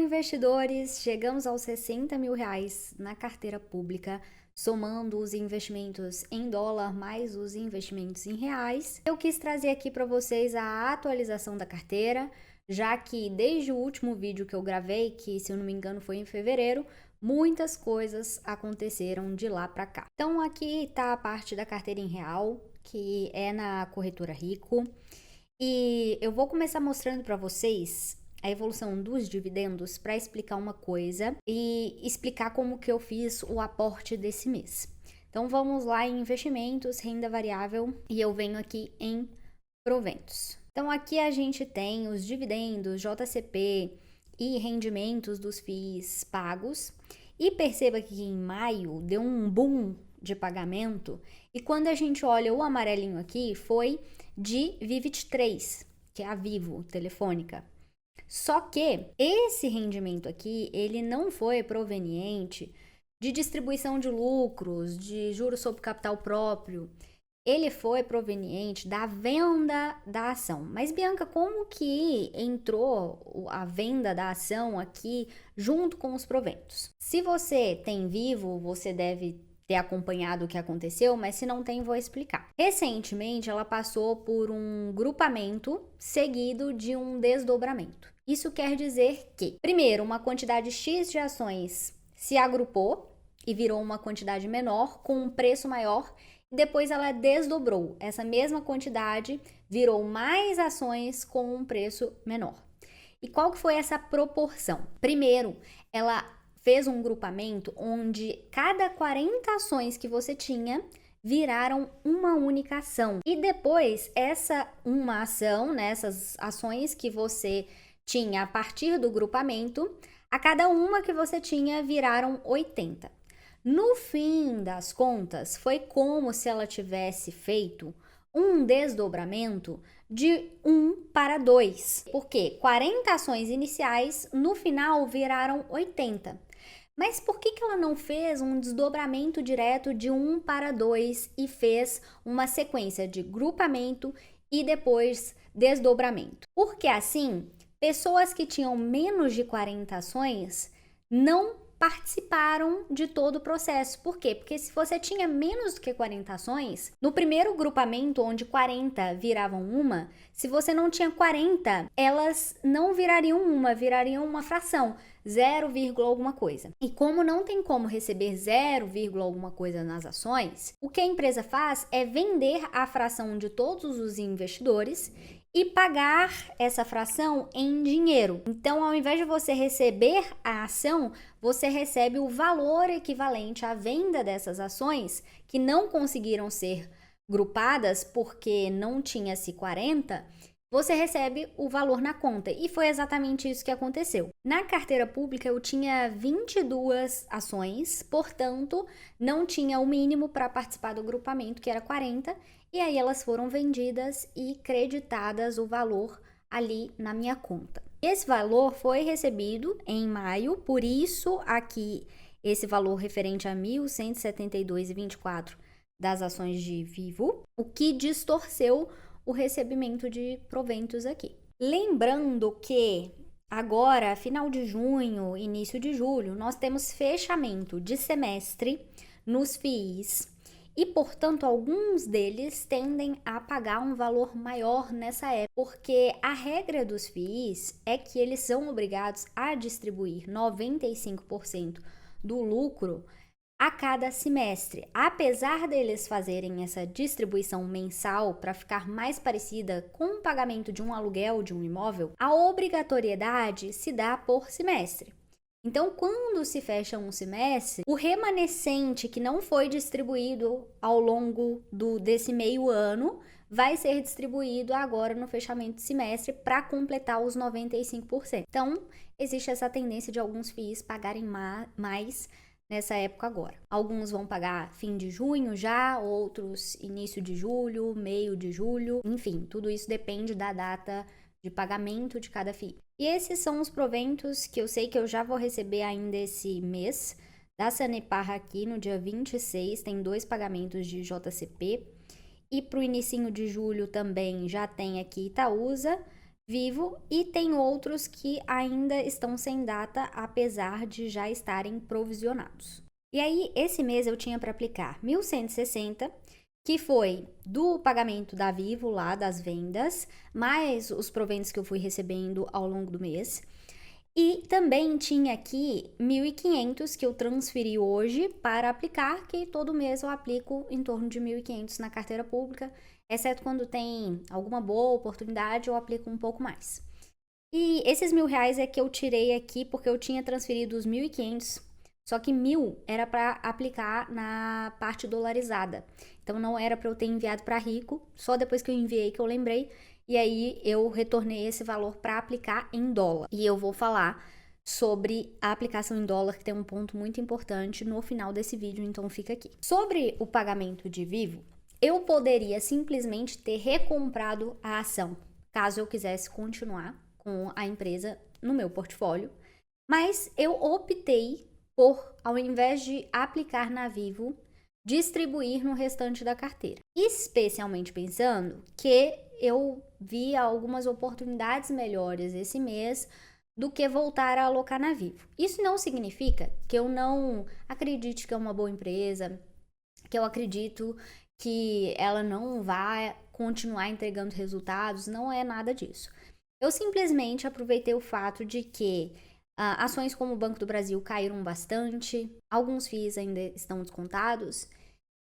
investidores, chegamos aos 60 mil reais na carteira pública, somando os investimentos em dólar mais os investimentos em reais. Eu quis trazer aqui para vocês a atualização da carteira, já que desde o último vídeo que eu gravei, que se eu não me engano foi em fevereiro, muitas coisas aconteceram de lá para cá. Então aqui está a parte da carteira em real, que é na corretora Rico, e eu vou começar mostrando para vocês a evolução dos dividendos para explicar uma coisa e explicar como que eu fiz o aporte desse mês. Então vamos lá em investimentos, renda variável, e eu venho aqui em proventos. Então aqui a gente tem os dividendos, JCP e rendimentos dos FIIs pagos. E perceba que em maio deu um boom de pagamento, e quando a gente olha o amarelinho aqui, foi de Vivit 3, que é a Vivo Telefônica. Só que esse rendimento aqui, ele não foi proveniente de distribuição de lucros, de juros sobre capital próprio. Ele foi proveniente da venda da ação. Mas, Bianca, como que entrou a venda da ação aqui junto com os proventos? Se você tem Vivo, você deve ter acompanhado o que aconteceu, mas se não tem, vou explicar. Recentemente, ela passou por um grupamento seguido de um desdobramento. Isso quer dizer que, primeiro, uma quantidade X de ações se agrupou e virou uma quantidade menor com um preço maior, e depois ela desdobrou. Essa mesma quantidade virou mais ações com um preço menor. E qual que foi essa proporção? Primeiro, ela fez um grupamento onde cada 40 ações que você tinha viraram uma única ação. E depois, essa uma ação, né, essas ações que você tinha a partir do grupamento, a cada uma que você tinha viraram 80. No fim das contas, foi como se ela tivesse feito um desdobramento de 1 para 2, porque 40 ações iniciais no final viraram 80. Mas por que ela não fez um desdobramento direto de 1 para 2 e fez uma sequência de grupamento e depois desdobramento? Porque assim, pessoas que tinham menos de 40 ações não participaram de todo o processo. Por quê? Porque se você tinha menos do que 40 ações, no primeiro grupamento, onde 40 viravam uma, se você não tinha 40, elas não virariam uma, virariam uma fração, 0, alguma coisa. E como não tem como receber 0, alguma coisa nas ações, o que a empresa faz é vender a fração de todos os investidores e pagar essa fração em dinheiro. Então, ao invés de você receber a ação, você recebe o valor equivalente à venda dessas ações que não conseguiram ser grupadas porque não tinha-se 40, você recebe o valor na conta. E foi exatamente isso que aconteceu. Na carteira pública eu tinha 22 ações, portanto, não tinha o mínimo para participar do grupamento, que era 40, e aí elas foram vendidas e creditadas o valor ali na minha conta. Esse valor foi recebido em maio, por isso aqui esse valor referente a 1.172,24 das ações de Vivo, o que distorceu o recebimento de proventos aqui. Lembrando que agora, final de junho, início de julho, nós temos fechamento de semestre nos FIIs e, portanto, alguns deles tendem a pagar um valor maior nessa época, porque a regra dos FIIs é que eles são obrigados a distribuir 95% do lucro a cada semestre. Apesar deles fazerem essa distribuição mensal para ficar mais parecida com o pagamento de um aluguel de um imóvel, a obrigatoriedade se dá por semestre. Então, quando se fecha um semestre, o remanescente que não foi distribuído ao longo desse meio ano vai ser distribuído agora no fechamento de semestre para completar os 95%. Então, existe essa tendência de alguns FIIs pagarem mais nessa época agora. Alguns vão pagar fim de junho já, outros início de julho, meio de julho, enfim, tudo isso depende da data de pagamento de cada FII. E esses são os proventos que eu sei que eu já vou receber ainda esse mês. Da Sanepar aqui no dia 26 tem 2 pagamentos de JCP. E para o inicinho de julho também já tem aqui Itaúsa, Vivo, e tem outros que ainda estão sem data, apesar de já estarem provisionados. E aí, esse mês eu tinha para aplicar 1.160, que foi do pagamento da Vivo lá, das vendas, mais os proventos que eu fui recebendo ao longo do mês. E também tinha aqui 1.500 que eu transferi hoje para aplicar, que todo mês eu aplico em torno de 1.500 na carteira pública, exceto quando tem alguma boa oportunidade, eu aplico um pouco mais. E esses R$ 1.000 é que eu tirei aqui porque eu tinha transferido os 1.500, só que 1.000 era para aplicar na parte dolarizada. Então não era para eu ter enviado para Rico, só depois que eu enviei que eu lembrei. E aí eu retornei esse valor para aplicar em dólar. E eu vou falar sobre a aplicação em dólar, que tem um ponto muito importante no final desse vídeo, então fica aqui. Sobre o pagamento de Vivo, eu poderia simplesmente ter recomprado a ação, caso eu quisesse continuar com a empresa no meu portfólio, mas eu optei por, ao invés de aplicar na Vivo, distribuir no restante da carteira. Especialmente pensando que eu vi algumas oportunidades melhores esse mês do que voltar a alocar na Vivo. Isso não significa que eu não acredite que é uma boa empresa, que eu acredito que ela não vai continuar entregando resultados, não é nada disso. Eu simplesmente aproveitei o fato de que ações como o Banco do Brasil caíram bastante, alguns FIIs ainda estão descontados,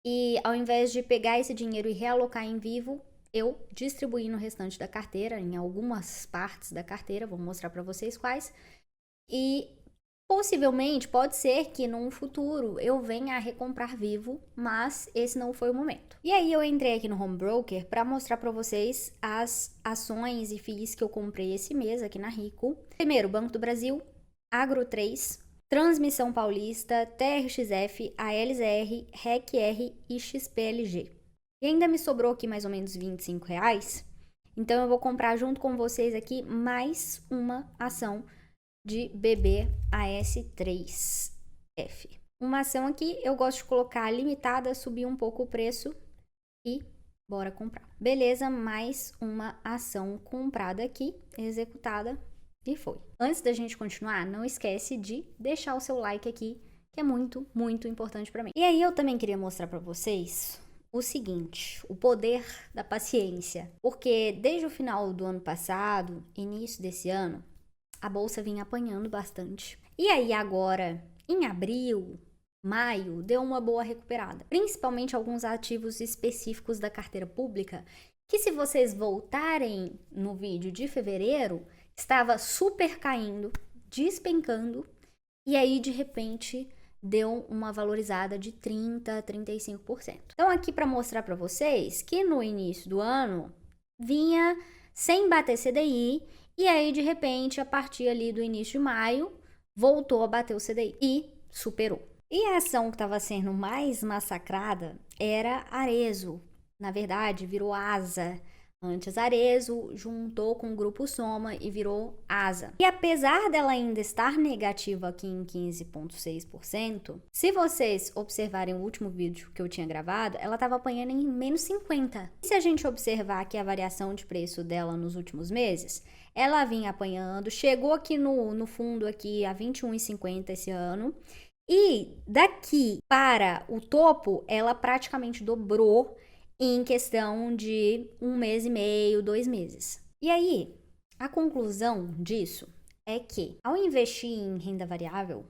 e ao invés de pegar esse dinheiro e realocar em Vivo, eu distribuí no restante da carteira, em algumas partes da carteira, vou mostrar para vocês quais, e possivelmente pode ser que num futuro eu venha a recomprar Vivo, mas esse não foi o momento. E aí eu entrei aqui no Home Broker para mostrar para vocês as ações e FIIs que eu comprei esse mês aqui na Rico. Primeiro, Banco do Brasil, Agro 3, Transmissão Paulista, TRXF, ALZR, RECR e XPLG. E ainda me sobrou aqui mais ou menos R$ 25, então eu vou comprar junto com vocês aqui mais uma ação de BBAS3F. Uma ação aqui, eu gosto de colocar limitada, subir um pouco o preço e bora comprar. Beleza, mais uma ação comprada aqui, executada e foi. Antes da gente continuar, não esquece de deixar o seu like aqui, que é muito, muito importante para mim. E aí eu também queria mostrar para vocês o seguinte, o poder da paciência. Porque desde o final do ano passado, início desse ano, a bolsa vinha apanhando bastante. E aí agora, em abril, maio, deu uma boa recuperada. Principalmente alguns ativos específicos da carteira pública, que se vocês voltarem no vídeo de fevereiro, estava super caindo, despencando, e aí de repente deu uma valorizada de 30% a 35%. Então aqui para mostrar para vocês que no início do ano vinha sem bater CDI, e aí de repente a partir ali do início de maio voltou a bater o CDI e superou. E a ação que estava sendo mais massacrada era Arezzo. Na verdade, virou ASA. Antes Arezzo juntou com o grupo Soma e virou ASA. E apesar dela ainda estar negativa aqui em 15,6%, se vocês observarem o último vídeo que eu tinha gravado, ela estava apanhando em menos 50%. E se a gente observar aqui a variação de preço dela nos últimos meses, ela vinha apanhando, chegou aqui no fundo aqui a 21,50 esse ano. E daqui para o topo, ela praticamente dobrou em questão de 1,5 mês, 2 meses. E aí, a conclusão disso é que, ao investir em renda variável,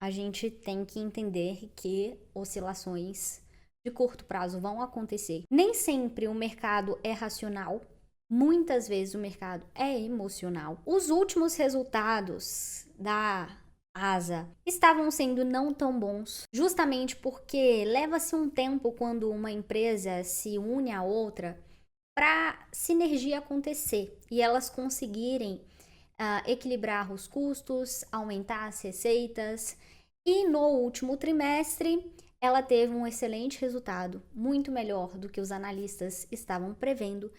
a gente tem que entender que oscilações de curto prazo vão acontecer. Nem sempre o mercado é racional, muitas vezes o mercado é emocional. Os últimos resultados da ASA estavam sendo não tão bons, justamente porque leva-se um tempo quando uma empresa se une à outra para sinergia acontecer e elas conseguirem equilibrar os custos, aumentar as receitas. E no último trimestre ela teve um excelente resultado, muito melhor do que os analistas estavam prevendo.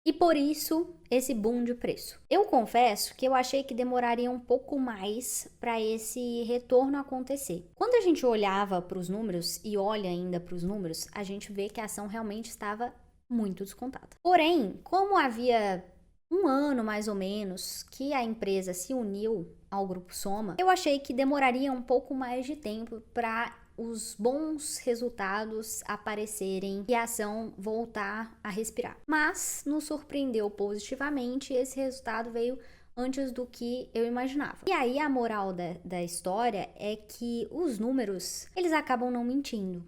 E por isso, esse boom de preço. Eu confesso que eu achei que demoraria um pouco mais para esse retorno acontecer. Quando a gente olhava para os números e olha ainda para os números, a gente vê que a ação realmente estava muito descontada. Porém, como havia um ano mais ou menos que a empresa se uniu ao Grupo Soma, eu achei que demoraria um pouco mais de tempo para os bons resultados aparecerem e a ação voltar a respirar. Mas nos surpreendeu positivamente e esse resultado veio antes do que eu imaginava. E aí a moral da história é que os números, eles acabam não mentindo.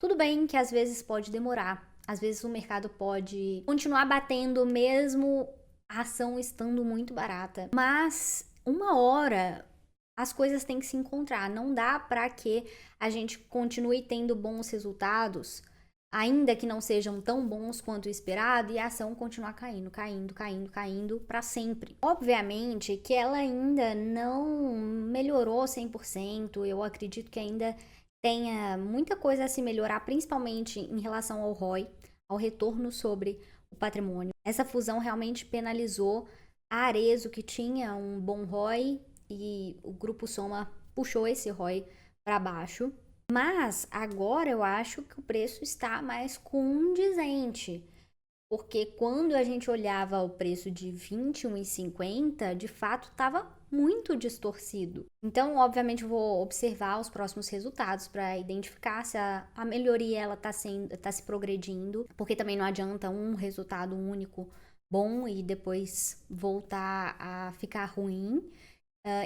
Tudo bem que às vezes pode demorar, às vezes o mercado pode continuar batendo mesmo a ação estando muito barata, mas uma hora as coisas têm que se encontrar. Não dá para que a gente continue tendo bons resultados, ainda que não sejam tão bons quanto o esperado, e a ação continuar caindo para sempre. Obviamente que ela ainda não melhorou 100%, eu acredito que ainda tenha muita coisa a se melhorar, principalmente em relação ao ROI, ao retorno sobre o patrimônio. Essa fusão realmente penalizou a Arezzo, que tinha um bom ROI, e o Grupo Soma puxou esse ROI para baixo. Mas agora eu acho que o preço está mais condizente, porque quando a gente olhava o preço de R$21,50, de fato estava muito distorcido. Então, obviamente, eu vou observar os próximos resultados para identificar se a melhoria ela tá se progredindo, porque também não adianta um resultado único bom e depois voltar a ficar ruim.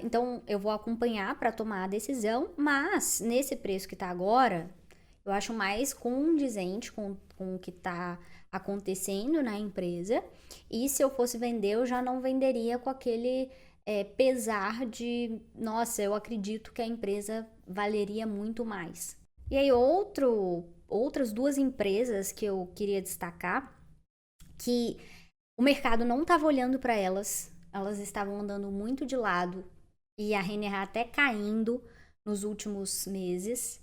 Então, eu vou acompanhar para tomar a decisão, mas nesse preço que está agora, eu acho mais condizente com o que está acontecendo na empresa. E se eu fosse vender, eu já não venderia com aquele pesar de, nossa, eu acredito que a empresa valeria muito mais. E aí, outras duas empresas que eu queria destacar, que o mercado não estava olhando para elas estavam andando muito de lado, e a Renner até caindo nos últimos meses.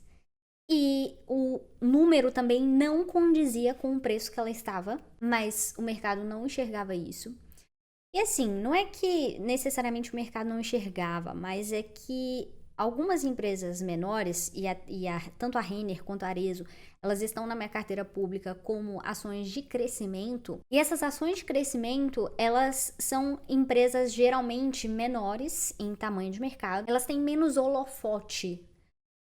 E o número também não condizia com o preço que ela estava, mas o mercado não enxergava isso. E assim, não é que necessariamente o mercado não enxergava, mas é que algumas empresas menores, tanto a Renner quanto a Arezzo, elas estão na minha carteira pública como ações de crescimento. E essas ações de crescimento, elas são empresas geralmente menores em tamanho de mercado. Elas têm menos holofote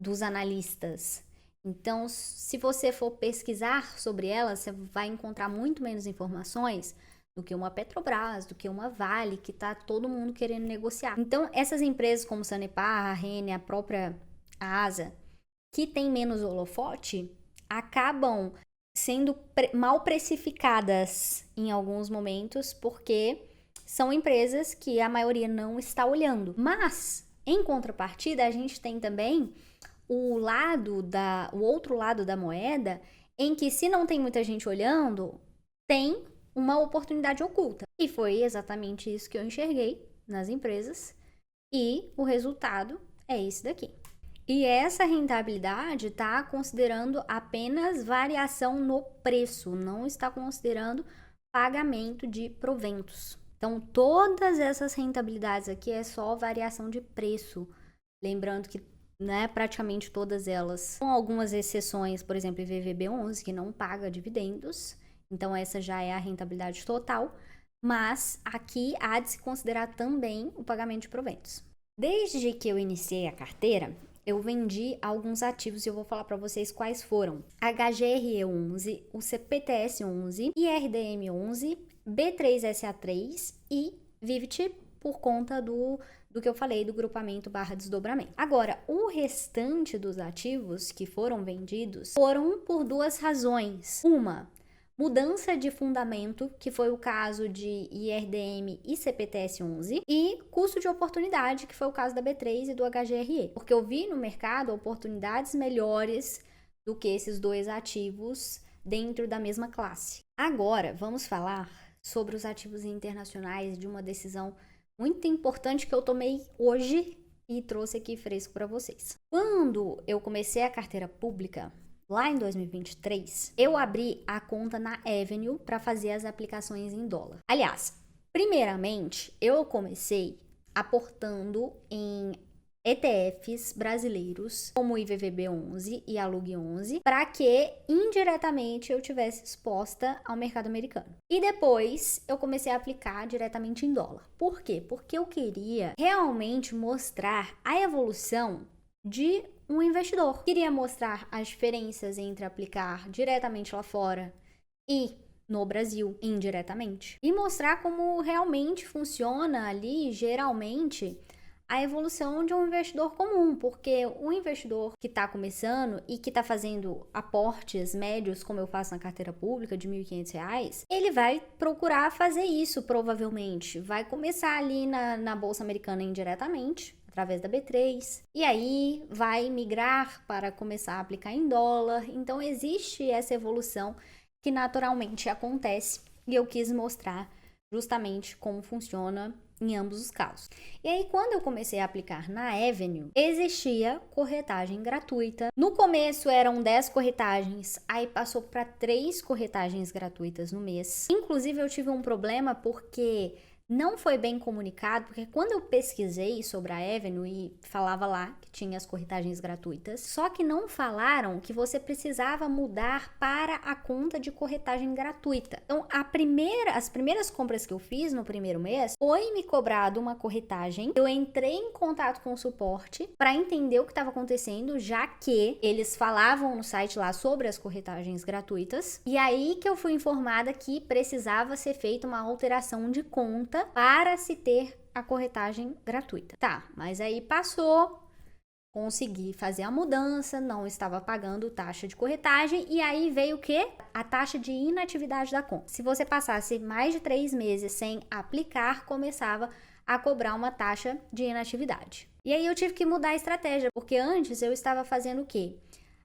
dos analistas. Então, se você for pesquisar sobre elas, você vai encontrar muito menos informações do que uma Petrobras, do que uma Vale, que tá todo mundo querendo negociar. Então, essas empresas como Sanepar, a Renner, a própria ASA, que tem menos holofote, acabam sendo mal precificadas em alguns momentos, porque são empresas que a maioria não está olhando. Mas, em contrapartida, a gente tem também o outro lado da moeda, em que se não tem muita gente olhando, tem uma oportunidade oculta. E foi exatamente isso que eu enxerguei nas empresas, e o resultado é esse daqui. E essa rentabilidade está considerando apenas variação no preço, não está considerando pagamento de proventos. Então, todas essas rentabilidades aqui é só variação de preço. Lembrando que praticamente todas elas, com algumas exceções, por exemplo, IVVB11, que não paga dividendos, então essa já é a rentabilidade total, mas aqui há de se considerar também o pagamento de proventos. Desde que eu iniciei a carteira, eu vendi alguns ativos e eu vou falar para vocês quais foram: HGRE11, o CPTS11, IRDM11, B3SA3 e Vivit, por conta do que eu falei do grupamento / desdobramento. Agora, o restante dos ativos que foram vendidos foram por duas razões. Uma, mudança de fundamento, que foi o caso de IRDM e CPTS11, e custo de oportunidade, que foi o caso da B3 e do HGRE, porque eu vi no mercado oportunidades melhores do que esses dois ativos dentro da mesma classe. Agora, vamos falar sobre os ativos internacionais de uma decisão muito importante que eu tomei hoje e trouxe aqui fresco para vocês. Quando eu comecei a carteira pública, lá em 2023, eu abri a conta na Avenue para fazer as aplicações em dólar. Aliás, primeiramente, eu comecei aportando em ETFs brasileiros, como o IVVB11 e a LUG11, para que indiretamente eu tivesse exposta ao mercado americano. E depois eu comecei a aplicar diretamente em dólar. Por quê? Porque eu queria realmente mostrar a evolução de um investidor. Queria mostrar as diferenças entre aplicar diretamente lá fora e no Brasil, indiretamente. E mostrar como realmente funciona ali, geralmente, a evolução de um investidor comum, porque o investidor que está começando e que está fazendo aportes médios, como eu faço na carteira pública, de R$ 1.500, ele vai procurar fazer isso, provavelmente. Vai começar ali na Bolsa Americana indiretamente, através da B3, e aí vai migrar para começar a aplicar em dólar. Então, existe essa evolução que naturalmente acontece, e eu quis mostrar justamente como funciona em ambos os casos. E aí, quando eu comecei a aplicar na Avenue, existia corretagem gratuita. No começo eram 10 corretagens, aí passou para 3 corretagens gratuitas no mês. Inclusive, eu tive um problema porque não foi bem comunicado, porque quando eu pesquisei sobre a Avenue e falava lá que tinha as corretagens gratuitas, só que não falaram que você precisava mudar para a conta de corretagem gratuita. Então, as primeiras compras que eu fiz no primeiro mês, foi me cobrado uma corretagem. Eu entrei em contato com o suporte para entender o que estava acontecendo, já que eles falavam no site lá sobre as corretagens gratuitas. E aí que eu fui informada que precisava ser feita uma alteração de conta para se ter a corretagem gratuita. Tá, mas aí passou, consegui fazer a mudança, não estava pagando taxa de corretagem, e aí veio o quê? A taxa de inatividade da conta. Se você passasse mais de 3 meses sem aplicar, começava a cobrar uma taxa de inatividade. E aí eu tive que mudar a estratégia, porque antes eu estava fazendo o quê?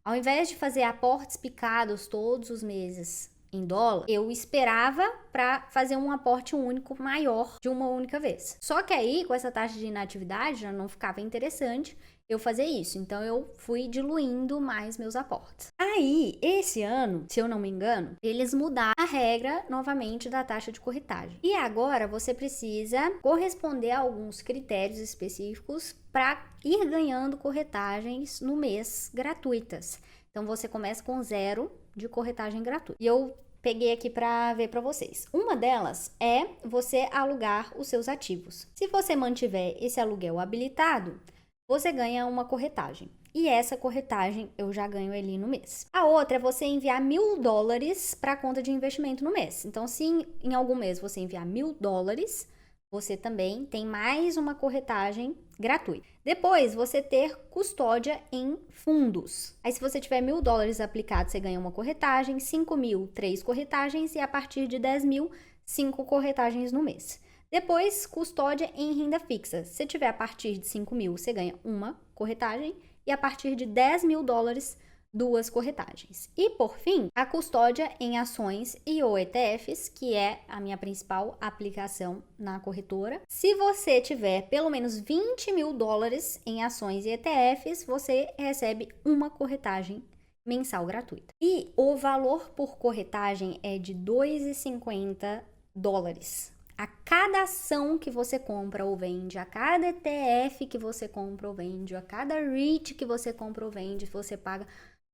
Ao invés de fazer aportes picados todos os meses em dólar, eu esperava para fazer um aporte único maior de uma única vez. Só que aí, com essa taxa de inatividade, já não ficava interessante eu fazer isso. Então, eu fui diluindo mais meus aportes. Aí, esse ano, se eu não me engano, eles mudaram a regra novamente da taxa de corretagem. E agora, você precisa corresponder a alguns critérios específicos para ir ganhando corretagens no mês gratuitas. Então, você começa com 0 de corretagem gratuita. E eu peguei aqui para ver para vocês. Uma delas é você alugar os seus ativos. Se você mantiver esse aluguel habilitado, você ganha uma corretagem. E essa corretagem eu já ganho ali no mês. A outra é você enviar $1.000 para a conta de investimento no mês. Então, se em algum mês você enviar $1.000, você também tem mais uma corretagem gratuita. Depois, você ter custódia em fundos. Aí, se você tiver $1.000 aplicado, você ganha uma corretagem, 5.000, 3 corretagens, e a partir de 10.000, 5 corretagens no mês. Depois, custódia em renda fixa. Se tiver a partir de 5.000, você ganha uma corretagem, e a partir de $10.000, 2 corretagens. E, por fim, a custódia em ações e ou ETFs, que é a minha principal aplicação na corretora. Se você tiver pelo menos $20.000 em ações e ETFs, você recebe uma corretagem mensal gratuita. E o valor por corretagem é de $2,50. A cada ação que você compra ou vende, a cada ETF que você compra ou vende, a cada REIT que você compra ou vende, você paga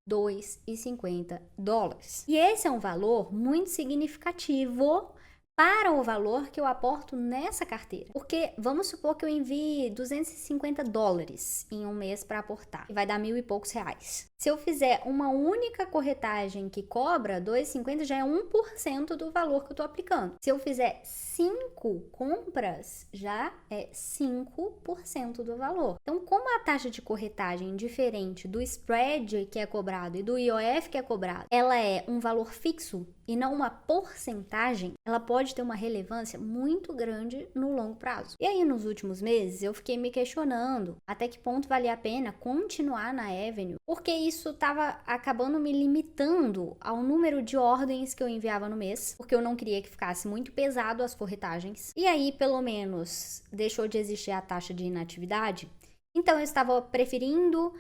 $2,50. E esse é um valor muito significativo para o valor que eu aporto nessa carteira. Porque vamos supor que eu envie $250 em um mês para aportar, e vai dar R$1.000 e poucos. Se eu fizer uma única corretagem que cobra $2,50, já é 1% do valor que eu estou aplicando. Se eu fizer 5 compras, já é 5% do valor. Então, como a taxa de corretagem, diferente do spread que é cobrado e do IOF que é cobrado, ela é um valor fixo e não uma porcentagem, ela pode ter uma relevância muito grande no longo prazo. E aí, nos últimos meses, eu fiquei me questionando até que ponto valia a pena continuar na Avenue, porque isso estava acabando me limitando ao número de ordens que eu enviava no mês, porque eu não queria que ficasse muito pesado as corretagens. E aí, pelo menos, deixou de existir a taxa de inatividade. Então, eu estava preferindo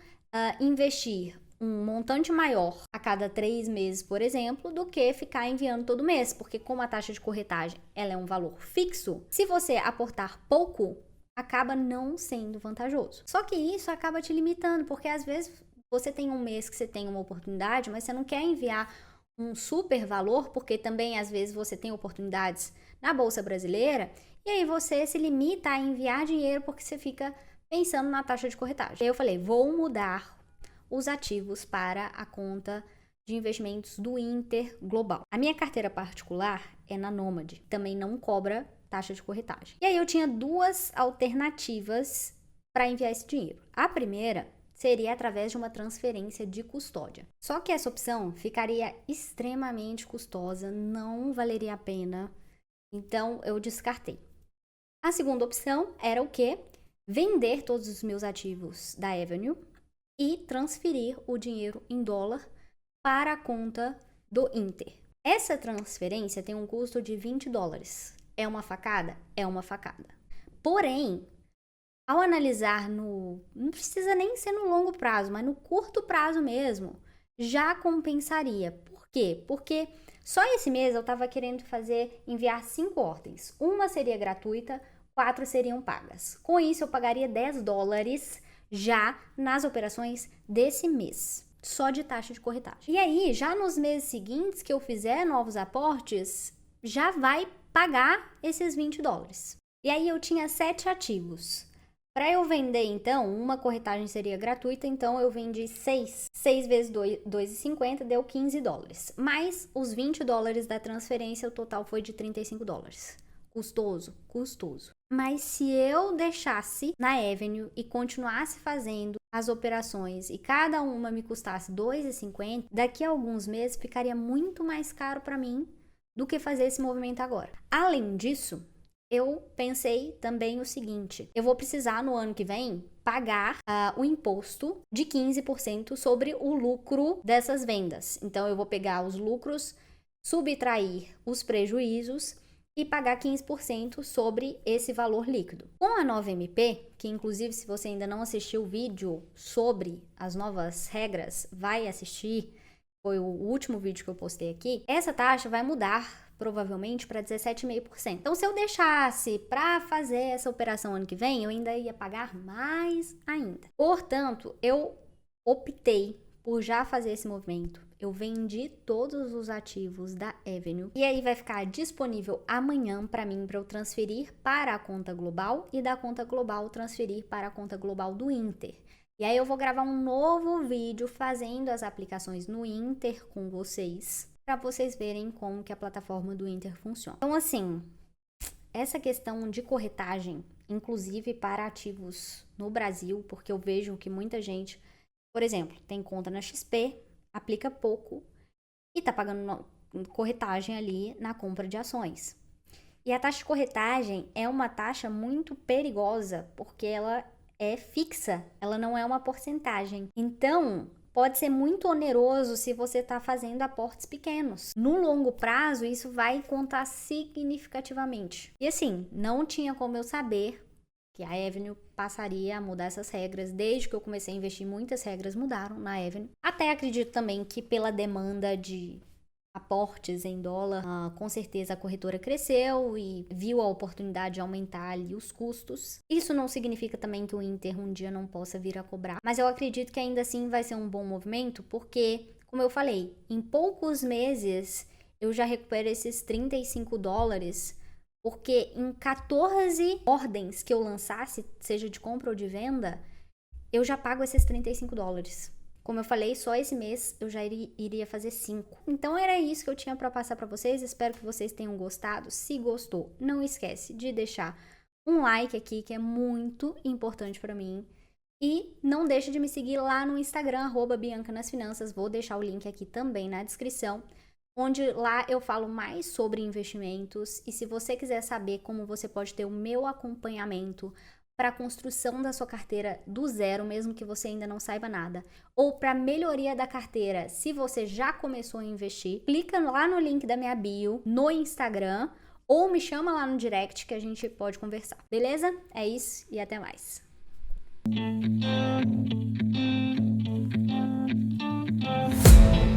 investir um montante maior a cada 3 meses, por exemplo, do que ficar enviando todo mês, porque como a taxa de corretagem ela é um valor fixo, se você aportar pouco, acaba não sendo vantajoso. Só que isso acaba te limitando, porque às vezes você tem um mês que você tem uma oportunidade, mas você não quer enviar um super valor, porque também às vezes você tem oportunidades na Bolsa Brasileira, e aí você se limita a enviar dinheiro porque você fica pensando na taxa de corretagem. Aí eu falei, vou mudar os ativos para a conta de investimentos do Inter Global. A minha carteira particular é na Nômade, também não cobra taxa de corretagem. E aí eu tinha duas alternativas para enviar esse dinheiro. A primeira seria através de uma transferência de custódia. Só que essa opção ficaria extremamente custosa, não valeria a pena, então eu descartei. A segunda opção era o quê? Vender todos os meus ativos da Avenue e transferir o dinheiro em dólar para a conta do Inter. Essa transferência tem um custo de $20. É uma facada? É uma facada. Porém, ao analisar não precisa nem ser no longo prazo, mas no curto prazo mesmo, já compensaria. Por quê? Porque só esse mês eu estava querendo enviar 5 ordens. Uma seria gratuita, 4 seriam pagas. Com isso, eu pagaria $10 já nas operações desse mês, só de taxa de corretagem. E aí, já nos meses seguintes que eu fizer novos aportes, já vai pagar esses $20. E aí eu tinha 7 ativos. Para eu vender, então, uma corretagem seria gratuita, então eu vendi 6. 6 vezes 2,50 deu $15. Mais os $20 da transferência, o total foi de $35. Custoso? Custoso. Mas se eu deixasse na Avenue e continuasse fazendo as operações e cada uma me custasse $2,50, daqui a alguns meses ficaria muito mais caro para mim do que fazer esse movimento agora. Além disso, eu pensei também o seguinte, eu vou precisar no ano que vem pagar o imposto de 15% sobre o lucro dessas vendas. Então eu vou pegar os lucros, subtrair os prejuízos e pagar 15% sobre esse valor líquido. Com a nova MP, que inclusive se você ainda não assistiu o vídeo sobre as novas regras, vai assistir, foi o último vídeo que eu postei aqui, essa taxa vai mudar provavelmente para 17,5%. Então, se eu deixasse para fazer essa operação ano que vem, eu ainda ia pagar mais ainda. Portanto, eu optei por já fazer esse movimento. Eu vendi todos os ativos da Avenue e aí vai ficar disponível amanhã para mim para eu transferir para a conta global e da conta global transferir para a conta global do Inter. E aí eu vou gravar um novo vídeo fazendo as aplicações no Inter com vocês, para vocês verem como que a plataforma do Inter funciona. Então, assim, essa questão de corretagem, inclusive para ativos no Brasil, porque eu vejo que muita gente, por exemplo, tem conta na XP, aplica pouco e tá pagando corretagem ali na compra de ações. E a taxa de corretagem é uma taxa muito perigosa, porque ela é fixa, ela não é uma porcentagem. Então, pode ser muito oneroso se você está fazendo aportes pequenos. No longo prazo, isso vai contar significativamente. E assim, não tinha como eu saber que a Avenue passaria a mudar essas regras. Desde que eu comecei a investir, muitas regras mudaram na Avenue. Até acredito também que pela demanda de aportes em dólar, com certeza a corretora cresceu e viu a oportunidade de aumentar ali os custos. Isso não significa também que o Inter um dia não possa vir a cobrar, mas eu acredito que ainda assim vai ser um bom movimento, porque, como eu falei, em poucos meses eu já recupero esses $35, porque em 14 ordens que eu lançasse, seja de compra ou de venda, eu já pago esses $35. Como eu falei, só esse mês eu já iria fazer 5. Então era isso que eu tinha para passar para vocês. Espero que vocês tenham gostado. Se gostou, não esquece de deixar um like aqui, que é muito importante para mim. E não deixe de me seguir lá no Instagram, @BiancaNasFinanças. Vou deixar o link aqui também na descrição, onde lá eu falo mais sobre investimentos. E se você quiser saber como você pode ter o meu acompanhamento para a construção da sua carteira do zero, mesmo que você ainda não saiba nada, ou para melhoria da carteira, se você já começou a investir, clica lá no link da minha bio no Instagram ou me chama lá no direct que a gente pode conversar. Beleza? É isso e até mais.